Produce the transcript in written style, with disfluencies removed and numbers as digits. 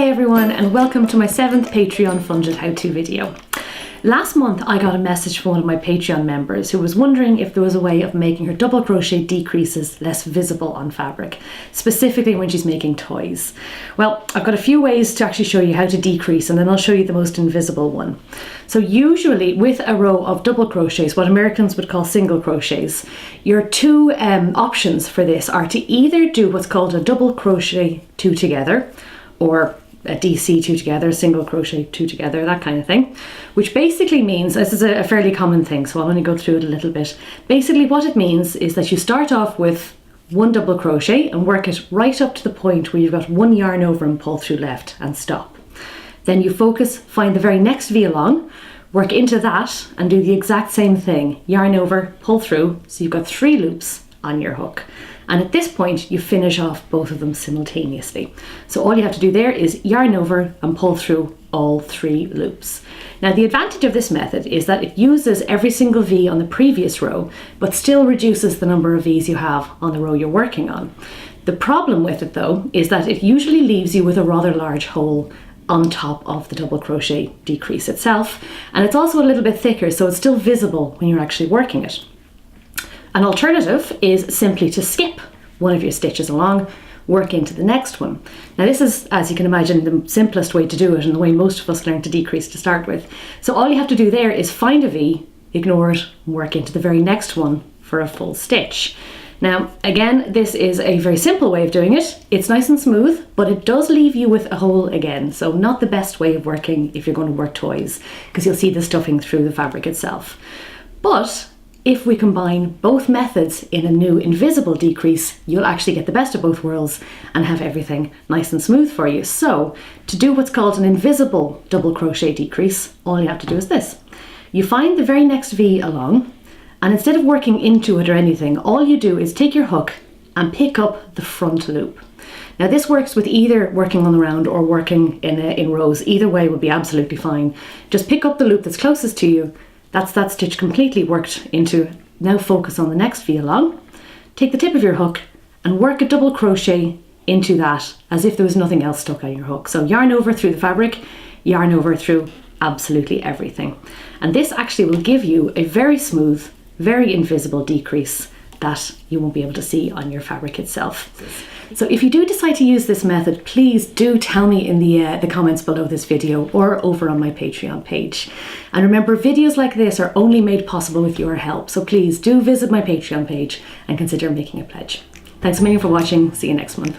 Hey everyone, and welcome to my 7th Patreon funded how-to video. Last month I got a message from one of my Patreon members who was wondering if there was a way of making her double crochet decreases less visible on fabric, specifically when she's making toys. Well, I've got a few ways to actually show you how to decrease, and then I'll show you the most invisible one. So usually with a row of double crochets, what Americans would call single crochets, your two options for this are to either do what's called a double crochet two together, or a DC two together, single crochet two together, that kind of thing, which basically means, this is a fairly common thing, so I'll only go through it a little bit. Basically what it means is that you start off with one double crochet and work it right up to the point where you've got one yarn over and pull through left and stop. Then you focus, find the very next V along, work into that and do the exact same thing, yarn over, pull through, so you've got 3 loops on your hook. And at this point you finish off both of them simultaneously. So all you have to do there is yarn over and pull through all 3 loops. Now the advantage of this method is that it uses every single V on the previous row, but still reduces the number of V's you have on the row you're working on. The problem with it though is that it usually leaves you with a rather large hole on top of the double crochet decrease itself, and it's also a little bit thicker, so it's still visible when you're actually working it. An alternative is simply to skip one of your stitches along, work into the next one. Now this is, as you can imagine, the simplest way to do it and the way most of us learn to decrease to start with. So all you have to do there is find a V, ignore it, and work into the very next one for a full stitch. Now again, this is a very simple way of doing it. It's nice and smooth, but it does leave you with a hole again, so not the best way of working if you're going to work toys, because you'll see the stuffing through the fabric itself. But if we combine both methods in a new invisible decrease, you'll actually get the best of both worlds and have everything nice and smooth for you. So to do what's called an invisible double crochet decrease, all you have to do is this. You find the very next V along, and instead of working into it or anything, all you do is take your hook and pick up the front loop. Now this works with either working on the round or working in rows. Either way would be absolutely fine. Just pick up the loop that's closest to you. That's that stitch completely worked into. Now focus on the next V along, take the tip of your hook and work a double crochet into that as if there was nothing else stuck on your hook. So yarn over through the fabric, yarn over through absolutely everything. And this actually will give you a very smooth, very invisible decrease that you won't be able to see on your fabric itself. So if you do decide to use this method, please do tell me in the comments below this video or over on my Patreon page. And remember, videos like this are only made possible with your help, so please do visit my Patreon page and consider making a pledge. Thanks a million for watching. See you next month.